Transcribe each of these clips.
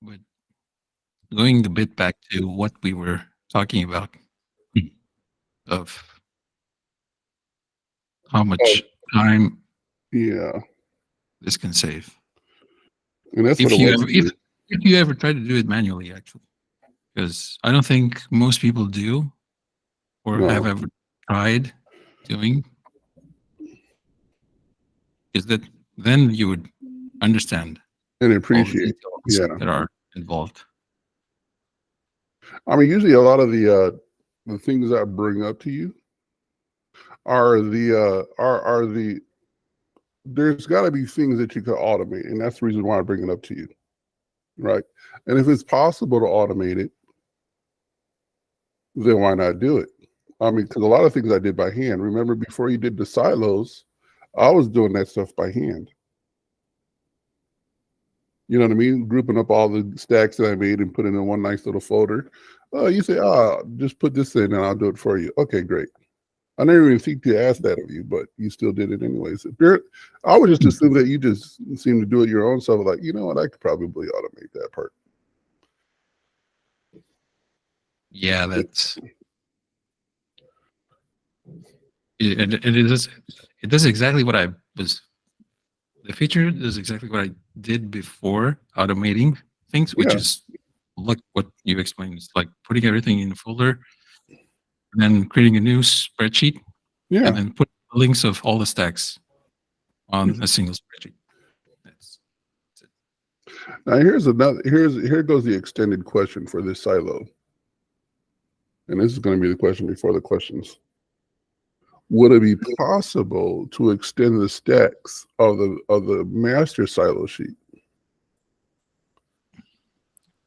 But going a bit back to what we were talking about of how Oh, much time yeah. this can save. And that's what it If you was ever to me. if you ever try to do it manually, actually, because I don't think most people do or have No. ever tried doing, is that then you would understand And all the appreciate. details Yeah. that are involved. I mean, usually a lot of the things I bring up to you are the there's got to be things that you could automate, and that's the reason why I bring it up to you, right? And if it's possible to automate it, then why not do it? I mean, because a lot of things I did by hand. Remember, before you did the silos, I was doing that stuff by hand. You know what I mean? Grouping up all the stacks that I made and putting in one nice little folder. You say, just put this in and I'll do it for you. Okay, great. I never even think to ask that of you, but you still did it anyways. I would just assume that you just seem to do it your own self. Like, you know what? I could probably automate that part. Yeah, that's it does exactly what I was the feature does exactly what I did before automating things, which Yeah, is like what you explained. It's like putting everything in a folder and then creating a new spreadsheet yeah. and then put links of all the stacks on a single spreadsheet. That's it. Now here goes the extended question for this silo, and this is going to be the question before the questions. Would it be possible to extend the stacks of the master silo sheet?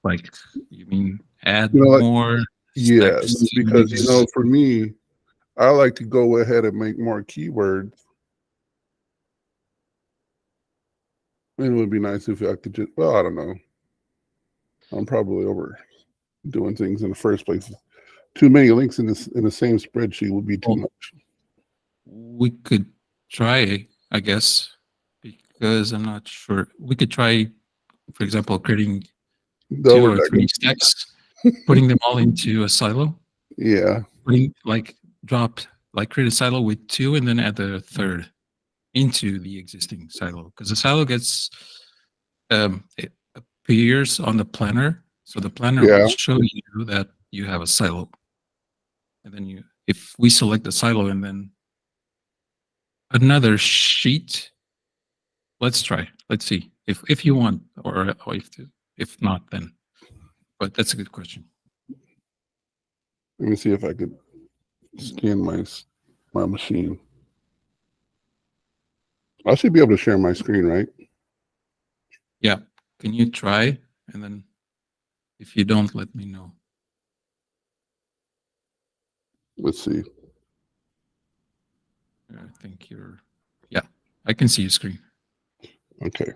Like, you mean add You know, like more stacks yes, to because these? for me, I like to go ahead and make more keywords. And it would be nice if I could just, well, I don't know. I'm probably over doing things in the first place. Too many links in the same spreadsheet would be too Well, much. we could try, I guess, because I'm not sure. We could try, for example, creating two Double or three decker. stacks, putting them all into a silo, Yeah. putting like drop like create a silo with two and then add the third into the existing silo because the silo gets it appears on the planner, so the planner will Yeah. show you that you have a silo, and then you if we select the silo and then another sheet, let's try, let's see if you want or if not then, but that's a good question. Let me see if I could scan my machine. I should be able to share my screen, right? Yeah, can you try, and then if you don't, let me know. Let's see. I think you're, yeah, I can see your screen. Okay.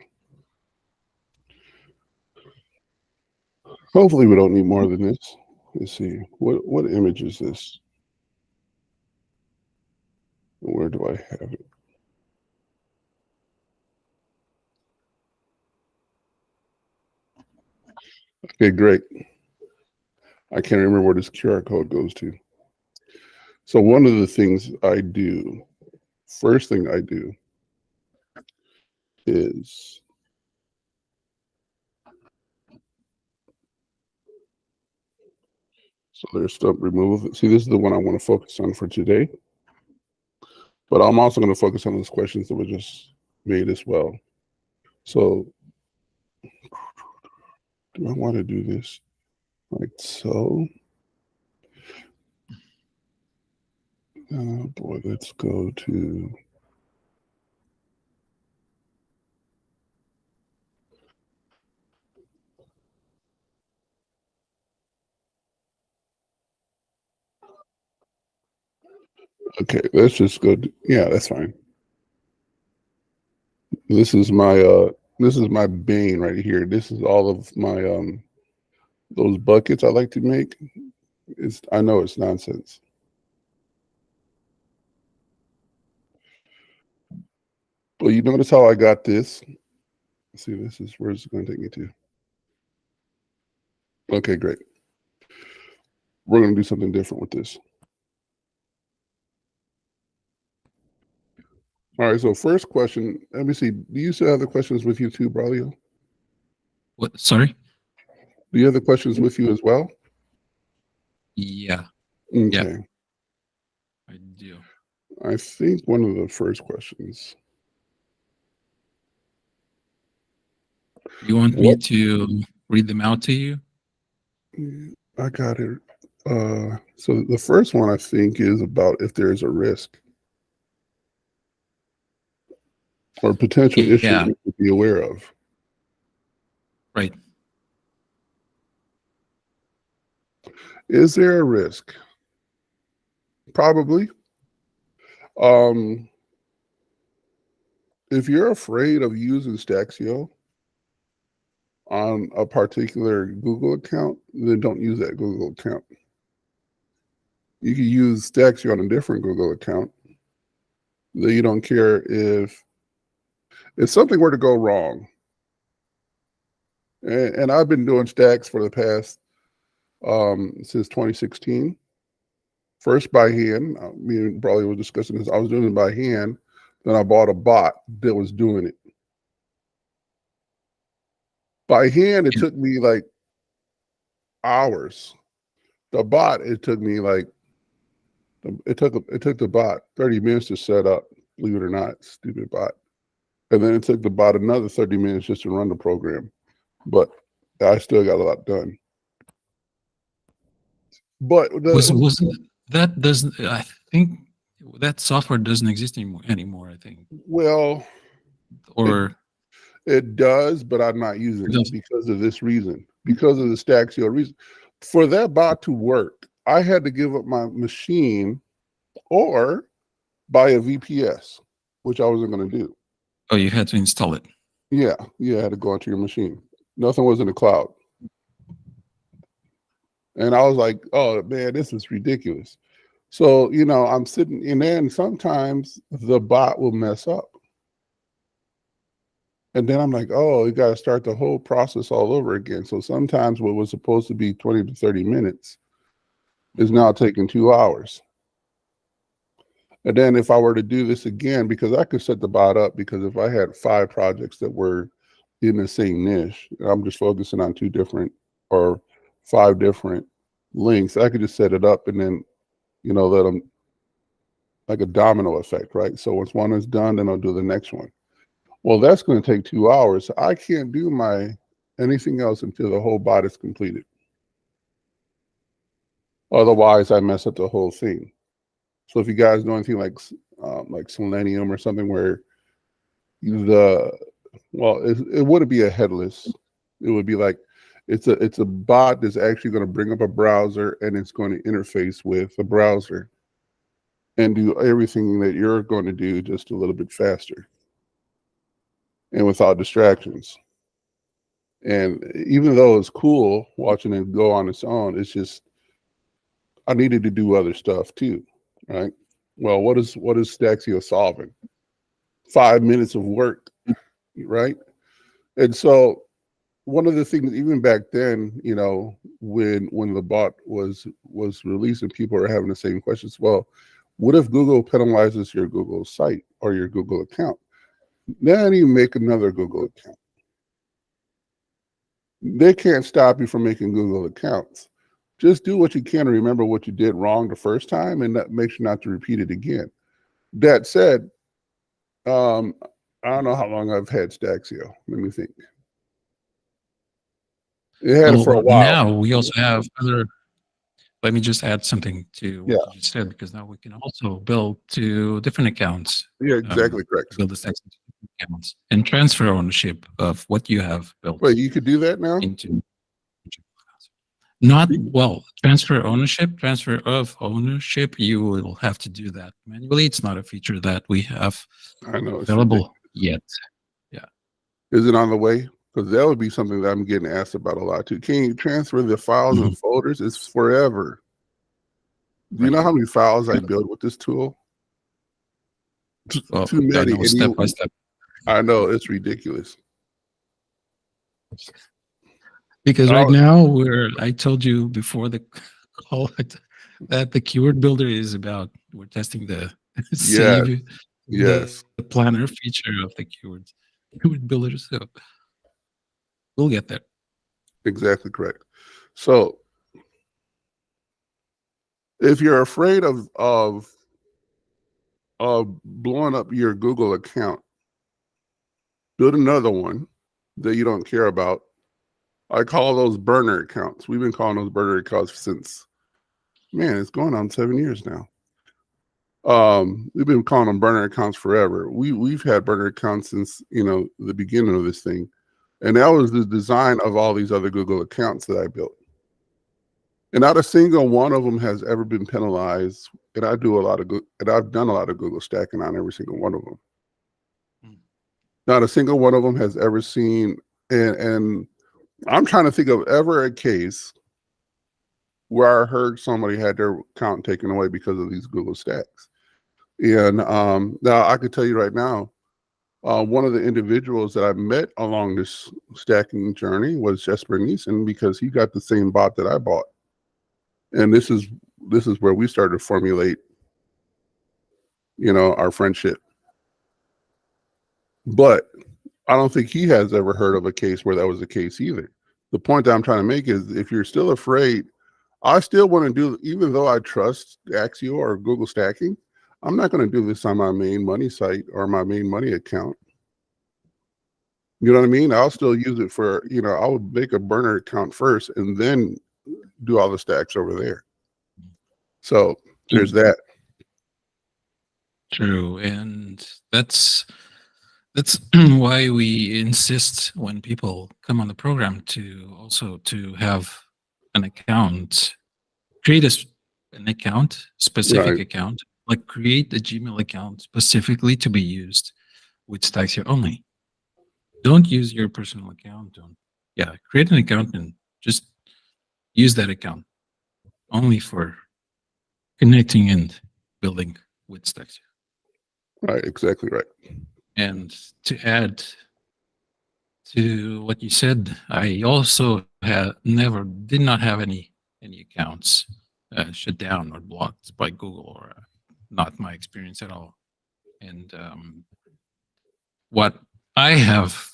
Hopefully we don't need more than this. Let's see. What image is this? Where do I have it? Okay, great. I can't remember where this QR code goes to. So one of the things I do, first thing I do is so there's stump removal. See, this is the one I want to focus on for today. But I'm also going to focus on those questions that were just made as well. So do I want to do this like so? Oh boy, let's go to okay, let's just go to, yeah, that's fine. This is my bane right here. This is all of my those buckets I like to make. I know it's nonsense. But you notice how I got this? See, this is where it's going to take me to. Okay, great. We're going to do something different with this. All right, so first question, let me see. Do you still have the questions with you too, Braulio? What? Sorry? Do you have the questions with you as well? Yeah. Okay. Yeah, I do. I think one of the first questions. You want me What? to read them out to you? I got it. So the first one I think is about if there's a risk or potential issue Yeah, to be aware of. right. Is there a risk? Probably. Um, if you're afraid of using Staxio on a particular Google account, then don't use that Google account. You can use Staxio on a different Google account that you don't care if something were to go wrong. And I've been doing Stacks for the past since 2016. First by hand. Me and Brawley was discussing this. I was doing it by hand. Then I bought a bot that was doing it. By hand, it took me like hours. The bot, it took me like it took the bot 30 minutes to set up, believe it or not, stupid bot. And then it took the bot another 30 minutes just to run the program. But I still got a lot done. But Wasn't that doesn't I think that software doesn't exist anymore, I think. well, it Or it does, but I'm not using it it does. because of this reason, because of the Staxio reason. For that bot to work, I had to give up my machine or buy a VPS, which I wasn't going to do. Oh, you had to install it. Yeah, I had to go onto your machine. Nothing was in the cloud. And I was like, oh man, this is ridiculous. So, I'm sitting, and then sometimes the bot will mess up. And then I'm like, oh, you got to start the whole process all over again. So sometimes what was supposed to be 20 to 30 minutes is now taking 2 hours. And then if I were to do this again, because I could set the bot up, because if I had 5 projects that were in the same niche, I'm just focusing on 2 different or 5 different links, I could just set it up and then, let them like a domino effect, right? So once one is done, then I'll do the next one. Well, that's going to take 2 hours. So I can't do anything else until the whole bot is completed. Otherwise, I mess up the whole thing. So if you guys know anything like Selenium or something where it wouldn't be a headless. It would be like it's a bot that's actually going to bring up a browser and it's going to interface with a browser and do everything that you're going to do just a little bit faster and without distractions. And even though it's cool watching it go on its own, it's just I needed to do other stuff too, right? Well, what is Staxio solving? 5 minutes of work, right? And so one of the things, even back then, when the bot was released and people are having the same questions, well, what if Google penalizes your Google site or your Google account? Then you make another Google account. They can't stop you from making Google accounts. Just do what you can to remember what you did wrong the first time and make sure not to repeat it again. That said, I don't know how long I've had Staxio. Let me think. It had it Well, for a while. now we also have other. Let me just add something to Yeah. what you just said, because now we can also build to different accounts. Yeah, exactly correct. Build the stacks into different accounts and transfer ownership of what you have built Wait, you could do that now? into. Not well, transfer of ownership. You will have to do that manually. It's not a feature that we have I know it's ridiculous. available yet. Yeah. Is it on the way? Because that would be something that I'm getting asked about a lot too. Can you transfer the files and folders? It's forever. Do you know how many files I built with this tool? Well, Too many. no, step by step. I know it's ridiculous. Because right Oh, now I told you before the call that the keyword builder is about, we're testing the yes, save yes, the planner feature of the keyword builder. So we'll get there. exactly correct. So if you're afraid of blowing up your Google account, build another one that you don't care about. I call those burner accounts. We've been calling those burner accounts since, man, it's going on 7 years now. We've been calling them burner accounts forever. We've had burner accounts since, you know, the beginning of this thing. And that was the design of all these other Google accounts that I built. And not a single one of them has ever been penalized. And I've done a lot of Google stacking on every single one of them. Not a single one of them has ever seen, and I'm trying to think of ever a case where I heard somebody had their account taken away because of these Google stacks. And now I could tell you right now, one of the individuals that I met along this stacking journey was Jesper Neeson, because he got the same bot that I bought. And this is where we started to formulate, you know, our friendship. But I don't think he has ever heard of a case where that was the case either. The point that I'm trying to make is, if you're still afraid, I still want to do, even though I trust Staxio or Google stacking, I'm not going to do this on my main money site or my main money account. You know what I mean? I'll still use it for, you know, I would make a burner account first and then do all the stacks over there. So there's that. True, and that's why we insist when people come on the program to also to have an account, create an account, specific Right. account, like create a Gmail account specifically to be used with Staxio only. Don't use your personal account. Create an account and just use that account only for connecting and building with Staxio. Right. Exactly right. And to add to what you said, I also did not have any accounts shut down or blocked by Google, or not my experience at all. And what I have,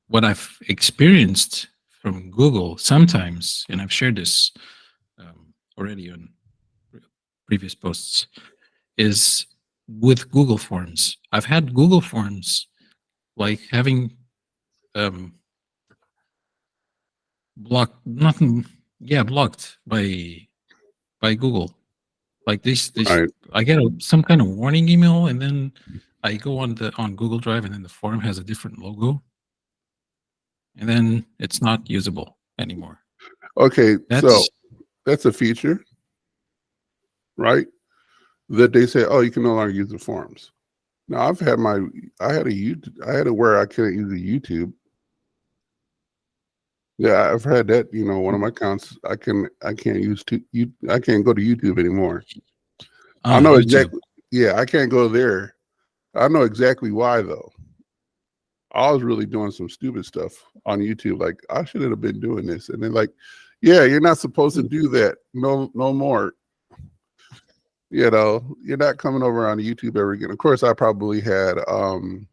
what I've experienced from Google sometimes, and I've shared this already on previous posts, is with Google Forms. I've had Google Forms like having um, blocked, nothing, yeah, blocked by Google. Like this, Right. I get some kind of warning email, and then I go on Google Drive, and then the form has a different logo, and then it's not usable anymore. Okay. So That's that's a feature, right? That they say, oh, you can no longer use the forms. Now I had where I couldn't use the YouTube. Yeah, I've had that. You know, one of my accounts, I can't I can't go to YouTube anymore. I know YouTube. exactly. Yeah, I can't go there. I know exactly why though. I was really doing some stupid stuff on YouTube. Like, I shouldn't have been doing this. And then like, yeah, you're not supposed to do that. No, no more. You know, you're not coming over on YouTube ever again. Of course, I probably had you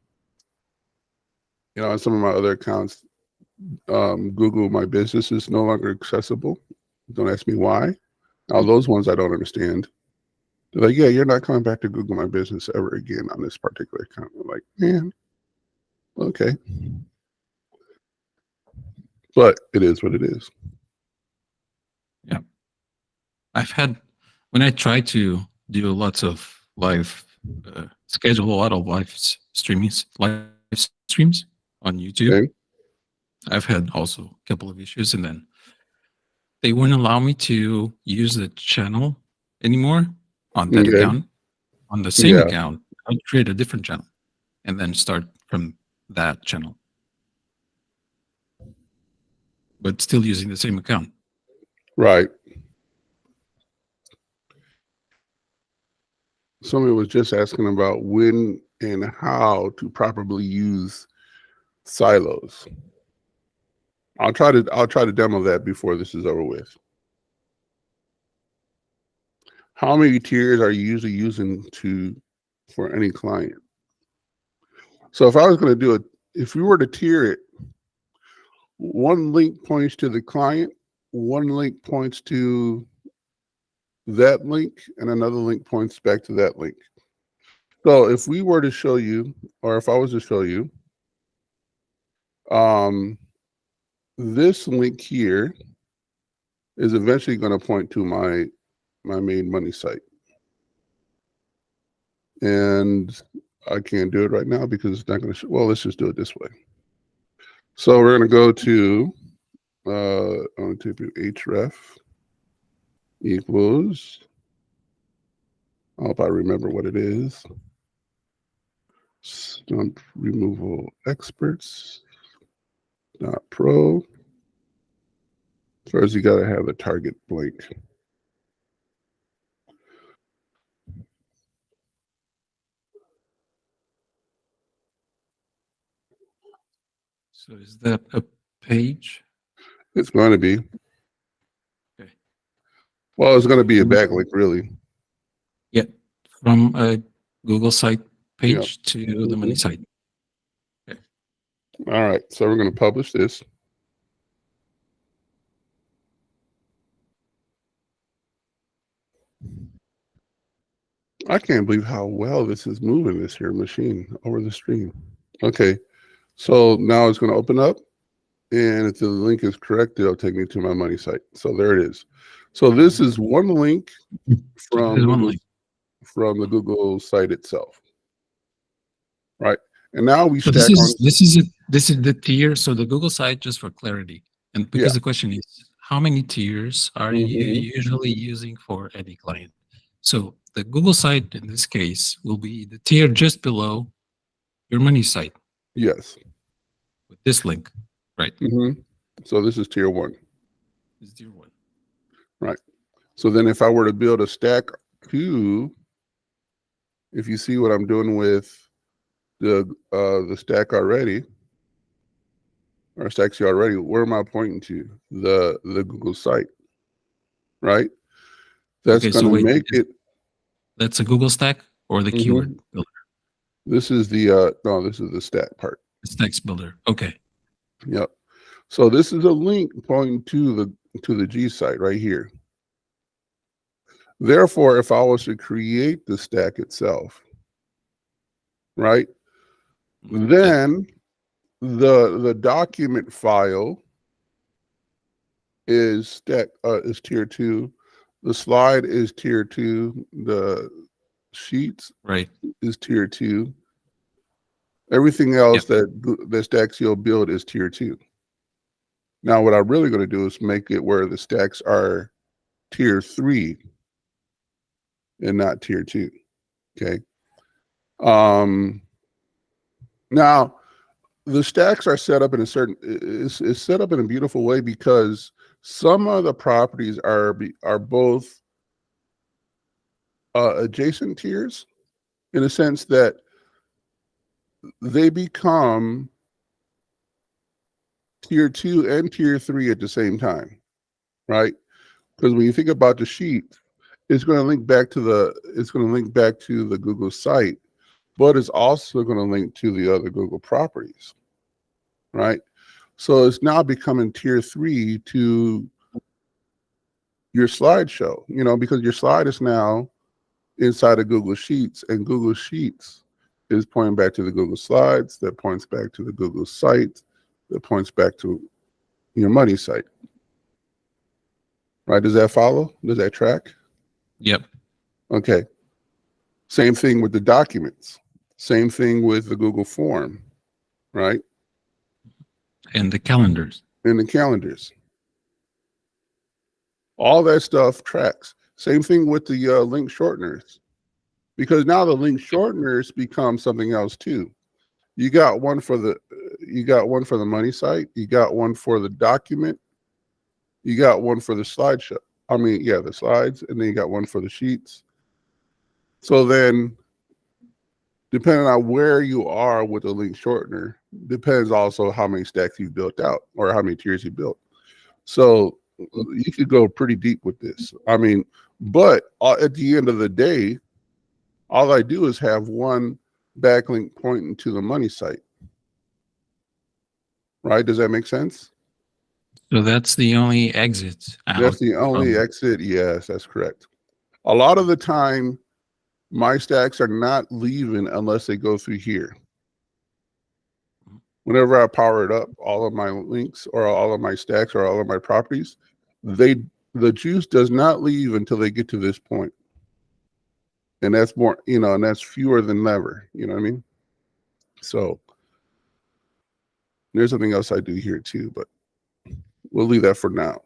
know, on some of my other accounts, Google My Business is no longer accessible. Don't ask me why. Now those ones I don't understand. They're like, yeah, you're not coming back to Google My Business ever again on this particular account. I'm like, man, okay. But it is what it is. Yeah, I've had, when I try to do lots of live, schedule a lot of live streams on YouTube. Okay. I've had also a couple of issues, and then they wouldn't allow me to use the channel anymore on that Okay. account. On the same Yeah. account, I'd create a different channel and then start from that channel, but still using the same account. Right. Somebody was just asking about when and how to properly use silos. I'll try to demo that before this is over with. How many tiers are you usually using for any client? So if I was going to do it, if we were to tier it, one link points to the client, one link points to that link, and another link points back to that link. So if we were to show you, or if I was to show you, this link here is eventually going to point to my main money site. And I can't do it right now because it's not going to show. Well, let's just do it this way. So we're going to go to, I'm going to type href equals, I hope I remember what it is. Stump removal experts .pro. First, you got to have the target blank. So is that a page? It's going to be. Okay. Well, it's going to be a backlink, really. Yeah, from a Google site page to the money site. Okay. All right, so we're going to publish this. I can't believe how well this is moving, this here machine over the stream. Okay, so now it's going to open up, and if the link is correct, it'll take me to my money site. So there it is. So this is one link from the Google site itself, right? And now we So stack on. this is the tier. So the Google site, just for clarity, and because the question is, how many tiers are you usually using for any client? So the Google site in this case will be the tier just below your money site. Yes. With this link, right? So this is tier 1. This is tier 1. Right. So then if I were to build a stack 2, if you see what I'm doing with the stack already, or Staxio already, where am I pointing to? The Google site, right? That's Okay, going to make it. That's a Google stack or the keyword builder? This is the no, this is the stack part. The stacks builder. Okay. Yep. So this is a link pointing to the G site right here. Therefore, if I was to create the stack itself, right, then the document file is tier 2. The slide is tier 2. The sheets is tier 2. Everything else that Staxio build is tier 2. Now, what I'm really going to do is make it where the stacks are tier 3 and not tier 2. Okay. Now the stacks are set up in a certain, it's set up in a beautiful way because some of the properties are both adjacent tiers in a sense that they become tier 2 and tier 3 at the same time, right? Because when you think about the sheet, it's going to link back to the Google site, but it's also going to link to the other Google properties, right? So it's now becoming tier 3 to your slideshow, because your slide is now inside of Google Sheets, and Google Sheets is pointing back to the Google Slides, that points back to the Google site, that points back to your money site. Right? Does that follow? Does that track? Yep. Okay. Same thing with the documents. Same thing with the Google form, right? And the calendars. And the calendars. All that stuff tracks. Same thing with the link shorteners, because now the link shorteners become something else too. You got one for the money site. You got one for the document. You got one for the slideshow. I mean, yeah, the slides, and then you got one for the sheets. So then depending on where you are with the link shortener, depends also how many stacks you've built out or how many tiers you built. So you could go pretty deep with this. I mean, but at the end of the day, all I do is have one backlink pointing to the money site. Right? Does that make sense? So that's the only exit out. That's the only exit. Yes, that's correct. A lot of the time, my stacks are not leaving unless they go through here. Whenever I power it up, all of my links or all of my stacks or all of my properties, the juice does not leave until they get to this point. And that's more, and that's fewer than never, you know what I mean? So there's something else I do here too, but we'll leave that for now.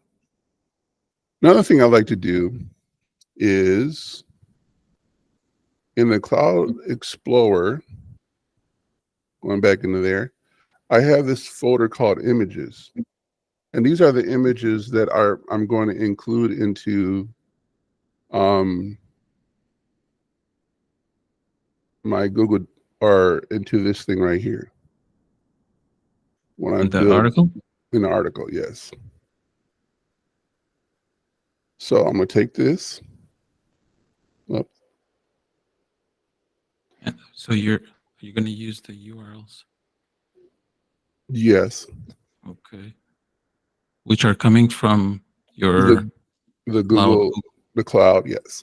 Another thing I like to do is in the Cloud Explorer, going back into there, I have this folder called images. And these are the images that I'm going to include into my Google or into this thing right here. When I build article? In the article, yes. So I'm going to take this. Up. So you're going to use the URLs? Yes. Okay. Which are coming from your the Google, the cloud, yes.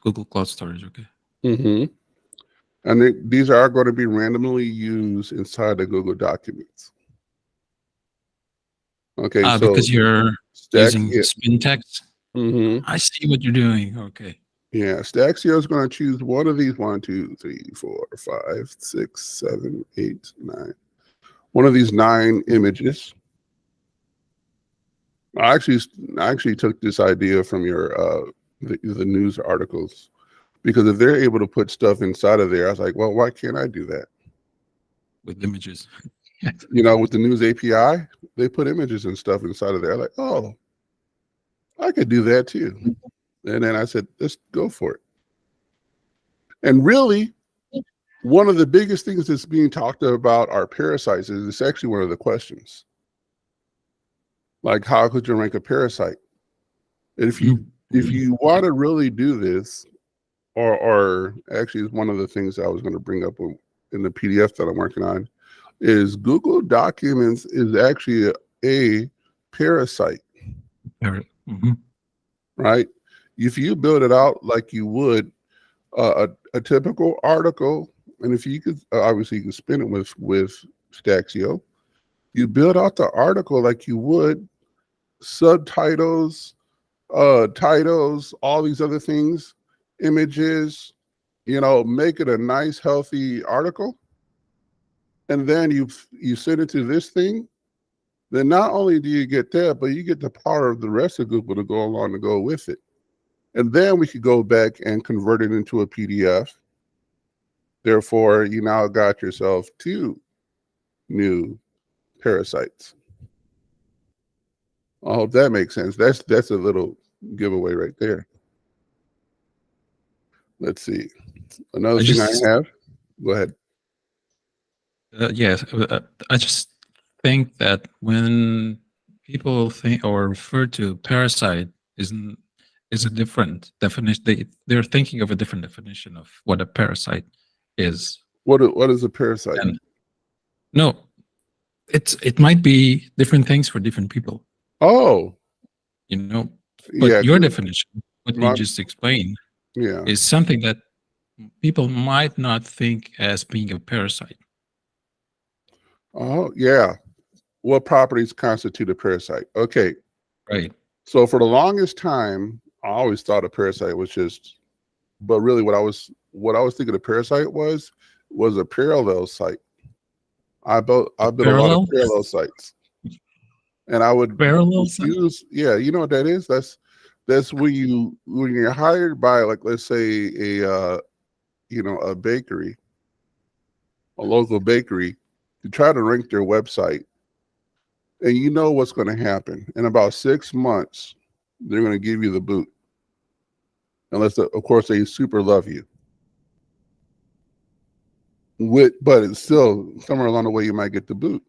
Google Cloud Storage, okay. Mm-hmm. And these are going to be randomly used inside the Google Documents. Okay, so because you're using Spintax? Mm-hmm. I see what you're doing, okay. Yeah, Staxio is going to choose one of these 1, 2, 3, 4, 5, 6, 7, 8, 9. One of these 9 images. I actually took this idea from your the news articles, because if they're able to put stuff inside of there, I was like, well, why can't I do that? With images. With the news API, they put images and stuff inside of there. I'm like, oh, I could do that too. And then I said, let's go for it. And really, one of the biggest things that's being talked about are parasites. It's actually one of the questions. Like, how could you rank a parasite? And if you want to really do this, or actually, it's one of the things I was going to bring up in the PDF that I'm working on, is Google Documents is actually a parasite. Mm-hmm. Right? If you build it out like you would a typical article, and if you could, obviously you can spin it with Staxio, you build out the article like you would subtitles, titles, all these other things, images, make it a nice, healthy article. And then you send it to this thing, then not only do you get that, but you get the power of the rest of Google to go along to go with it. And then we could go back and convert it into a PDF. Therefore, you now got yourself 2 new parasites. I hope that makes sense. That's a little giveaway right there. Let's see. Another thing I have. Go ahead. Yes, I just think that when people think or refer to parasite is a different definition. They're thinking of a different definition of what a parasite is. What is a parasite? And no, it might be different things for different people. Oh, but yeah, your definition, what you just explained, is something that people might not think as being a parasite. Oh, yeah. What properties constitute a parasite? Okay. Right. So for the longest time, I always thought a parasite was just, but really what I was thinking a parasite was a parallel site. I built a lot of parallel sites. And I would use, you know what that is? That's when you're hired by, like, let's say a bakery, a local bakery, to try to rank their website. And you know what's going to happen. In about 6 months, they're going to give you the boot. Unless, of course, they super love you. but it's still somewhere along the way you might get the boot.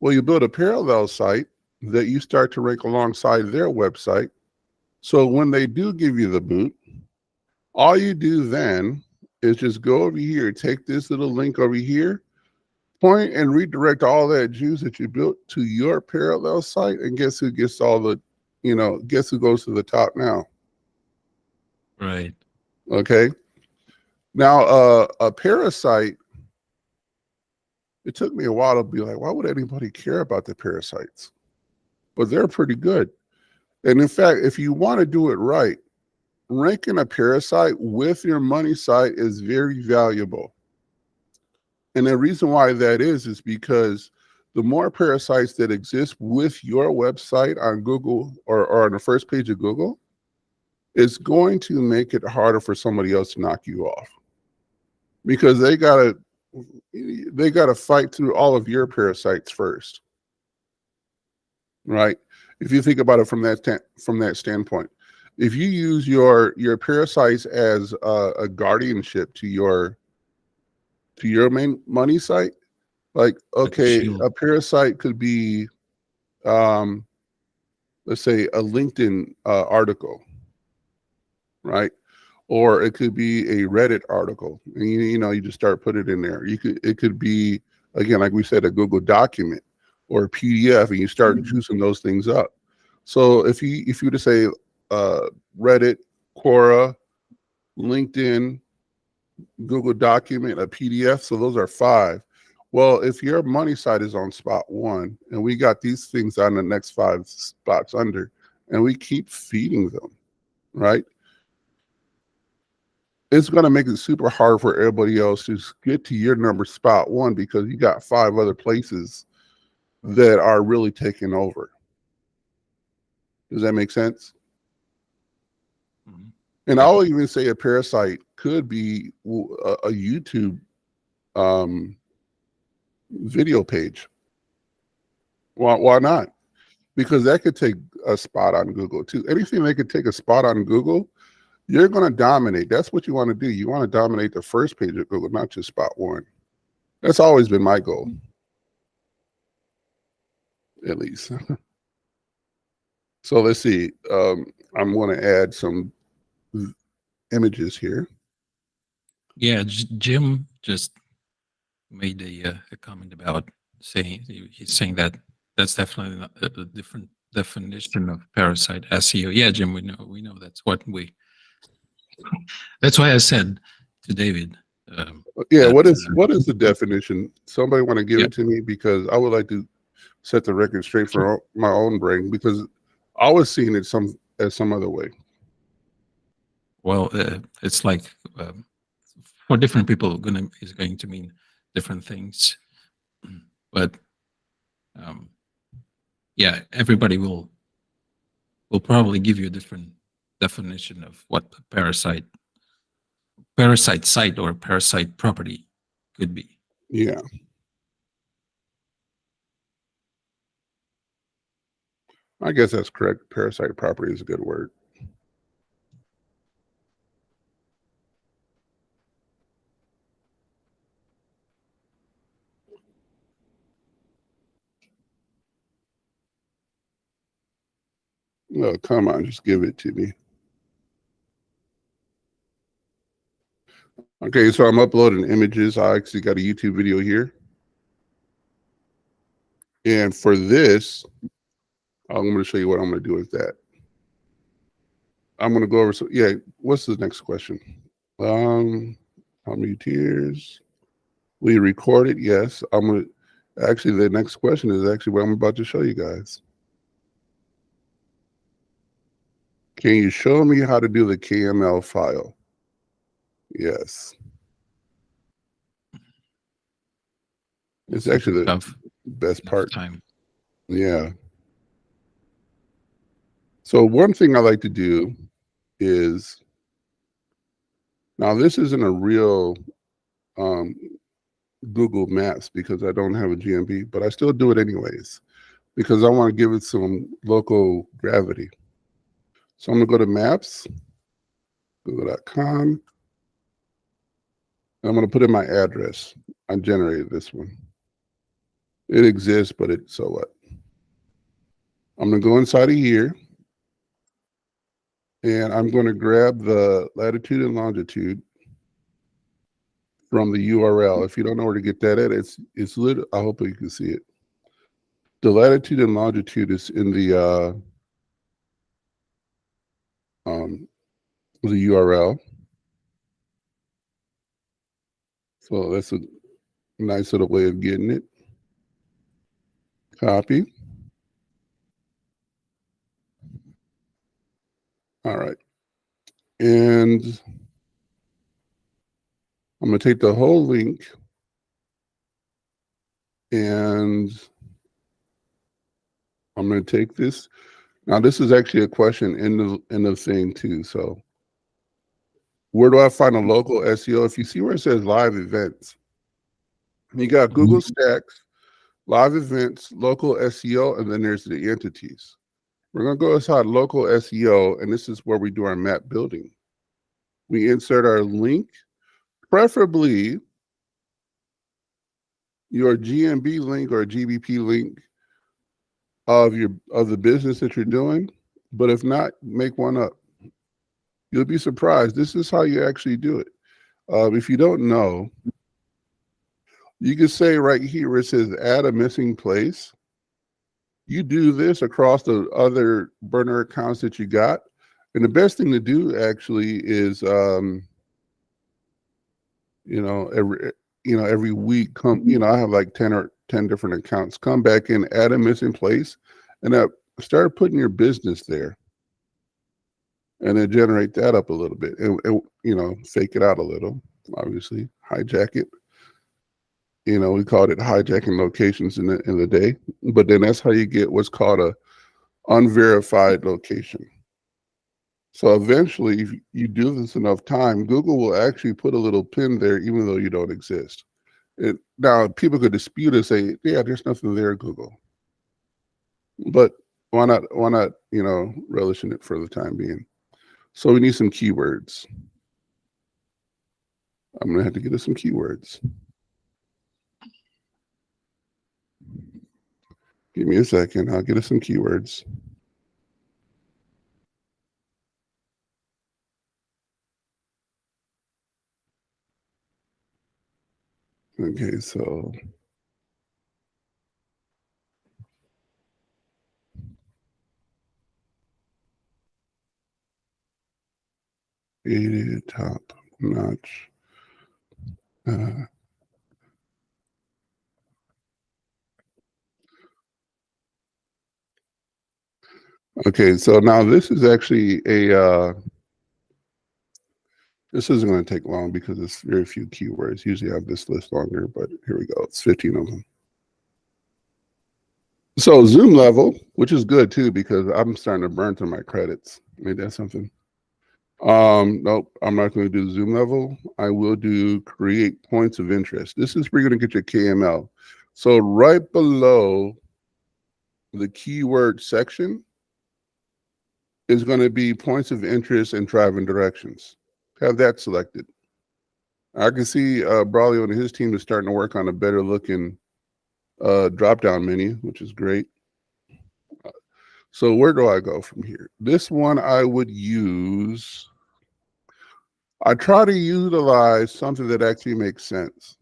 Well, you build a parallel site that you start to rank alongside their website. So when they do give you the boot, all you do then is just go over here, take this little link over here, point and redirect all that juice that you built to your parallel site, and guess who gets all the, guess who goes to the top now? Right. Okay. Now, a parasite, it took me a while to be like, why would anybody care about the parasites? But they're pretty good. And in fact, if you want to do it right, ranking a parasite with your money site is very valuable. And the reason why that is because the more parasites that exist with your website on Google or on the first page of Google, it's going to make it harder for somebody else to knock you off, because they gotta fight through all of your parasites first, right? If you think about it from that standpoint, if you use your parasites as a guardianship to your main money site, like, okay, a parasite could be, let's say, a LinkedIn article, right? Or it could be a Reddit article, and you just start putting it in there. It could be, again, like we said, a Google document or a PDF, and you start juicing those things up. So if you were to say Reddit, Quora, LinkedIn, Google document, a PDF, so those are 5. Well, if your money site is on spot 1, and we got these things on the next 5 spots under, and we keep feeding them, right? It's going to make it super hard for everybody else to get to your number spot 1, because you got 5 other places that are really taking over. Does that make sense? Mm-hmm. And I'll even say a parasite could be a YouTube video page. Why not? Because that could take a spot on Google too. Anything that could take a spot on Google, you're going to dominate. That's what you want to do. You want to dominate the first page of Google, not just spot 1. That's always been my goal, at least. So let's see. I'm going to add some images here. Yeah, Jim just made a comment about he's saying that that's definitely a different definition of parasite SEO. Yeah, Jim, we know that's what that's why I said to David. Yeah, what is the definition? Somebody want to give it to me, because I would like to set the record straight for my own brain, because I was seeing it some other way. Well, it's like for different people, is going to mean different things, but yeah, everybody will probably give you a different definition of what parasite site or parasite property could be. Yeah. I guess that's correct. Parasite property is a good word. Oh, come on, just give it to me. Okay, so I'm uploading images. I actually got a YouTube video here. And for this, I'm going to show you what I'm going to do with that. I'm going to go over, what's the next question? How many tiers? We record it, yes. Actually, the next question is actually what I'm about to show you guys. Can you show me how to do the KML file? Yes. It's actually the best part. Yeah. So one thing I like to do is, now this isn't a real Google Maps, because I don't have a GMB, but I still do it anyways, because I want to give it some local gravity. So I'm going to go to Maps, google.com. I'm going to put in my address. I generated this one. It exists, but so what? I'm going to go inside of here, and I'm going to grab the latitude and longitude from the URL. If you don't know where to get that at, it's lit. I hope you can see it. The latitude and longitude is in the URL. So that's a nice little way of getting it. Copy. All right. And I'm going to take the whole link and I'm going to take this. Now, this is actually a question in the thing too. So where do I find a local SEO? If you see where it says live events, you got Google Stacks, live events, local SEO, and then there's the entities. We're going to go inside local SEO, and this is where we do our map building. We insert our link, preferably your GMB link or GBP link of the business that you're doing. But if not, make one up. You'll be surprised. This is how you actually do it. If you don't know, you can say right here where it says add a missing place. You do this across the other burner accounts that you got. And the best thing to do actually is, every week I have like 10 different accounts. Come back in, add a missing place, and start putting your business there. And then generate that up a little bit and fake it out a little, obviously, hijack it. We called it hijacking locations in the day, but then that's how you get what's called a unverified location. So eventually, if you do this enough time, Google will actually put a little pin there, even though you don't exist. Now, people could dispute and say, yeah, there's nothing there, Google. But why not, relish in it for the time being? So we need some keywords. I'm going to have to get us some keywords. Give me a second. I'll get us some keywords. Okay, so created top notch. Okay, so now this is actually this isn't going to take long because it's very few keywords. Usually I have this list longer, but here we go. It's 15 of them. So zoom level, which is good too, because I'm starting to burn through my credits. Maybe that's something. Nope, I'm not going to do zoom level. I will do create points of interest. This is where you're going to get your KML. So right below the keyword section is going to be points of interest and driving directions. Have that selected. I can see Braulio and his team is starting to work on a better looking drop-down menu, which is great. So where do I go from here? This one I would use. I try to utilize something that actually makes sense.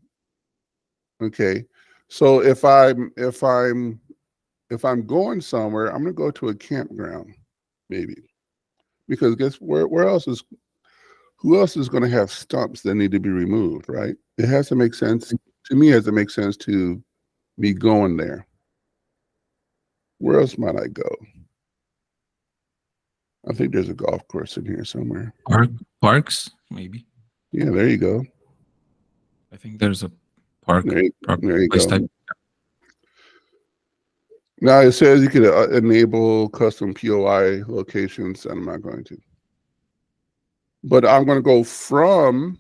Okay, so if I'm going somewhere, I'm gonna go to a campground, maybe, because guess where else is who else is gonna have stumps that need to be removed, right? It has to make sense to me. It has to make sense to me going there. Where else might I go? I think there's a golf course in here somewhere. Parks, maybe. Yeah, there you go. I think there's a park. There you go. Type. Now it says you could enable custom POI locations, and I'm not going to. But I'm going to go from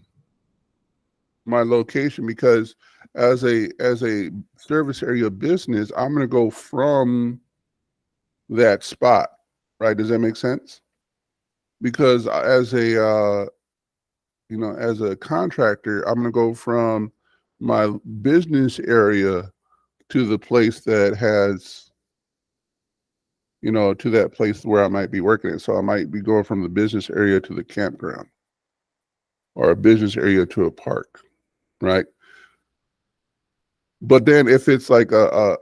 my location because as a service area business, I'm going to go from that spot, right? Does that make sense? Because as a you know, as a contractor, I'm going to go from my business area to the place that has, you know, to that place where I might be working at. So I might be going from the business area to the campground, or a business area to a park, right? But then if it's like a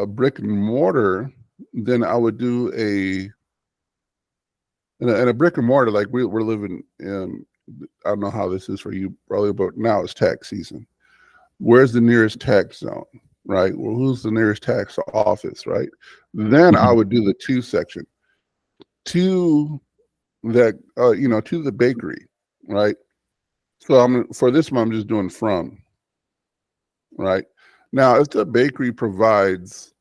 brick and mortar, then I would do in a brick and mortar, like we're living in, I don't know how this is for you, probably, but now it's tax season. Where's the nearest tax zone, right? Well, who's the nearest tax office, right? Then I would do the to section, to that, you know, to the bakery, right? So for this one, I'm just doing from, right? Now, if the bakery provides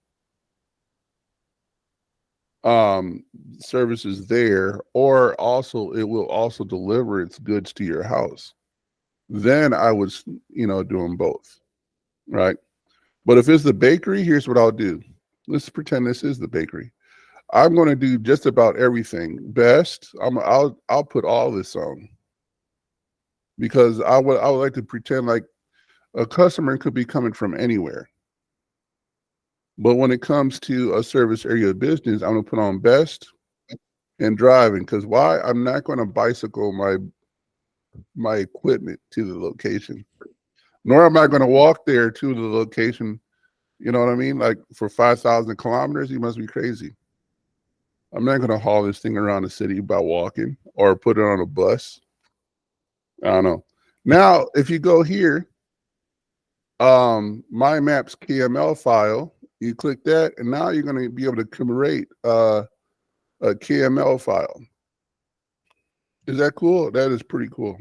services there, or also it will also deliver its goods to your house, then I would, you know, do them both, right? But if it's the bakery, here's what I'll do. Let's pretend this is the bakery. I'm going to do just about everything. Best, I'll put all this on, because I would like to pretend like a customer could be coming from anywhere. But when it comes to a service area business, I'm going to put on best and driving, because why? I'm not going to bicycle my equipment to the location, nor am I going to walk there to the location. You know what I mean? Like for 5,000 kilometers, you must be crazy. I'm not going to haul this thing around the city by walking or put it on a bus. I don't know. Now, if you go here, my maps KML file, you click that, and now you're going to be able to create a KML file. Is that cool? That is pretty cool.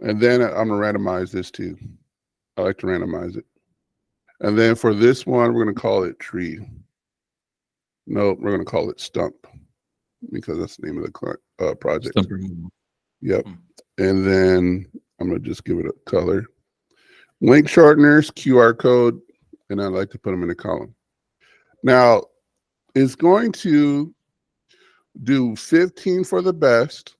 And then I'm going to randomize this too. I like to randomize it. And then for this one, we're going to call it tree. No, we're going to call it stump, because that's the name of the project. Stump removal. Yep. And then I'm going to just give it a color. Link shorteners, QR code, and I like to put them in a column. Now, it's going to do 15 for the best,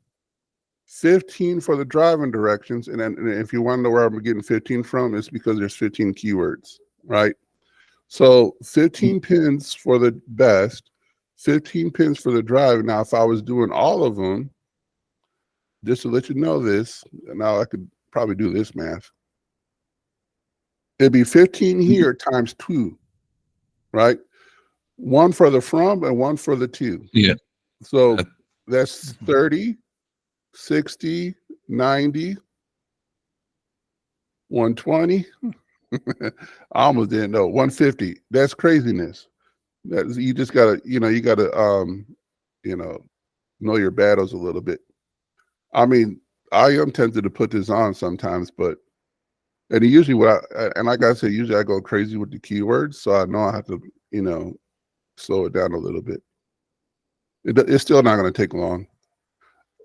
15 for the driving directions, and then if you want to know where I'm getting 15 from, it's because there's 15 keywords, right? So 15 pins for the best, 15 pins for the drive. Now, if I was doing all of them, just to let you know this, now I could probably do this math. It'd be 15 here times 2, right? 1 for the from and 1 for the to. Yeah. So that's 30, 60, 90, 120. I almost didn't know. 150. That's craziness. You just gotta, you gotta know your battles a little bit. I mean, I am tempted to put this on sometimes, but and usually like I said, usually I go crazy with the keywords, so I know I have to, slow it down a little bit. It's still not going to take long.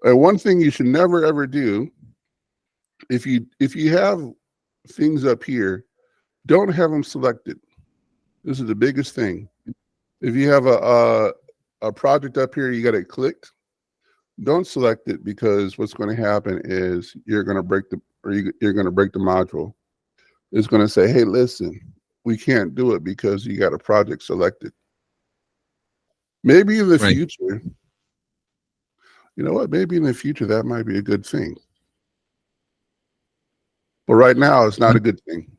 And one thing you should never ever do, if you have things up here, don't have them selected. This is the biggest thing. If you have a project up here, you got it clicked. Don't select it, because what's going to happen is you're going to break the module. It's going to say, hey, listen, we can't do it because you got a project selected. Maybe in the future, you know what? Maybe in the future that might be a good thing. But right now, it's not a good thing.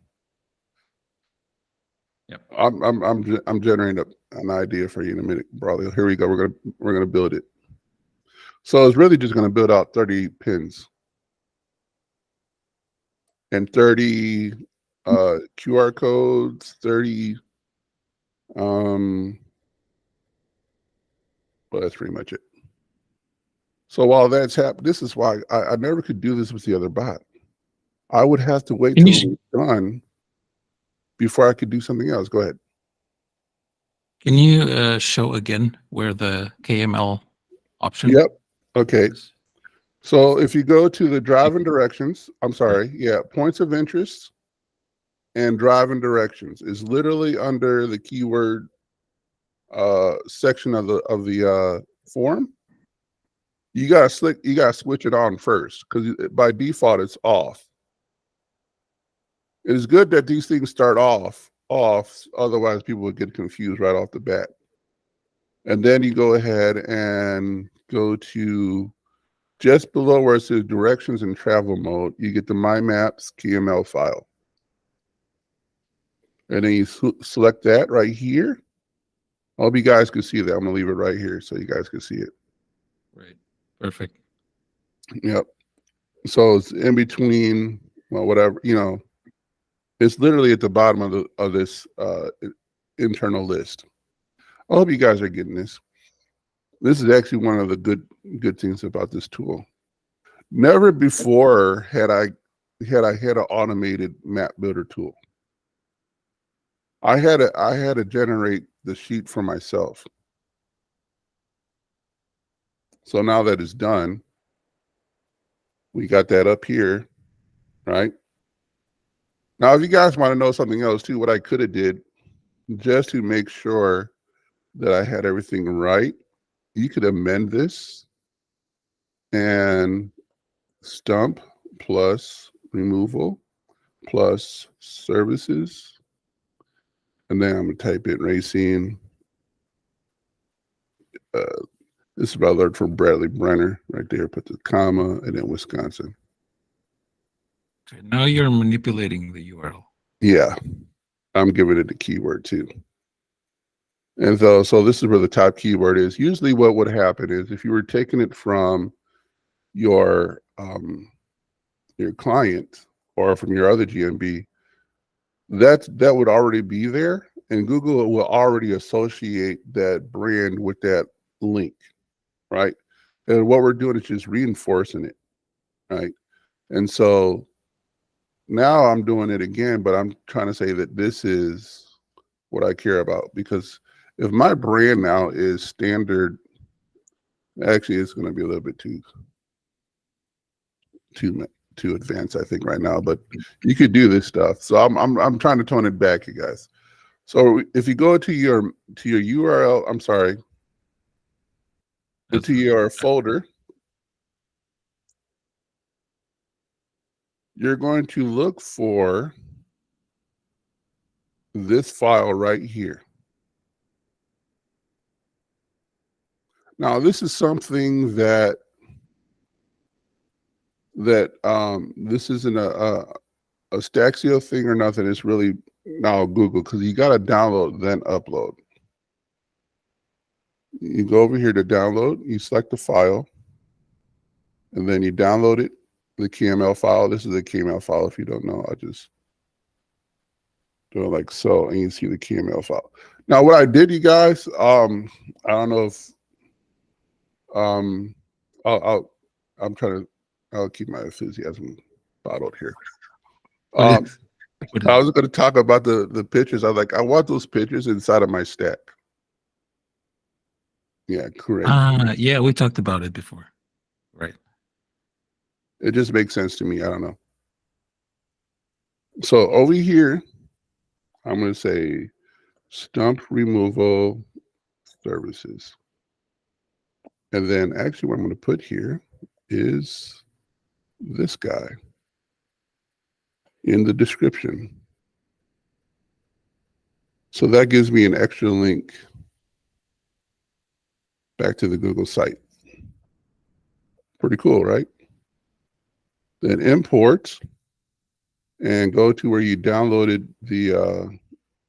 Yep. I'm generating an idea for you in a minute, Bradley. Here we go. We're gonna build it. So it's really just gonna build out 30 pins and 30 QR codes, 30 well, that's pretty much it. So while that's happening, this is why I never could do this with the other bot. I would have to wait till it was done before I could do something else. Go ahead. Can you show again where the KML option? Yep. Okay. So if you go to the driving directions, points of interest and driving directions is literally under the keyword section of the form. You gotta switch it on first, because by default it's off. It is good that these things start off, otherwise people would get confused right off the bat. And then you go ahead and go to just below where it says directions and travel mode, you get the My Maps KML file. And then you select that right here. I hope you guys can see that. I'm gonna leave it right here so you guys can see it. Right. Perfect. Yep. So it's in between, well, whatever, you know, it's literally at the bottom of this internal list. I hope you guys are getting this. This is actually one of the good things about this tool. Never before had I had an automated map builder tool. I had to generate the sheet for myself. So now that it's done, we got that up here, right? Now, if you guys want to know something else too, what I could have did just to make sure that I had everything right, you could amend this and stump plus removal plus services. And then I'm gonna type in Racine. This is what I learned from Bradley Brenner right there. Put the comma and then Wisconsin. Okay, now you're manipulating the URL. Yeah, I'm giving it the keyword too. And so this is where the top keyword is. Usually what would happen is if you were taking it from your client or from your other GMB, that would already be there, and Google will already associate that brand with that link, right? And what we're doing is just reinforcing it, right? And so now I'm doing it again, but I'm trying to say that this is what I care about, because if my brand now is standard, actually it's going to be a little bit too advanced, I think, right now, but you could do this stuff. So I'm trying to tone it back, you guys. So if you go to your URL, I'm sorry, to your folder, you're going to look for this file right here. Now, this is something that this isn't a Staxio thing or nothing. It's really now Google, because you got to download then upload. You go over here to download, you select the file, and then you download it, the KML file. This is a KML file. If you don't know, I just do it like so, and you see the KML file. Now, what I did, you guys, I don't know if I'll keep my enthusiasm bottled here. I was going to talk about the pictures. I want those pictures inside of my stack. Yeah, correct. Yeah, we talked about it before. Right. It just makes sense to me. I don't know. So over here, I'm going to say stump removal services. And then actually what I'm going to put here is this guy in the description. So that gives me an extra link back to the Google site. Pretty cool, right? Then import and go to where you downloaded the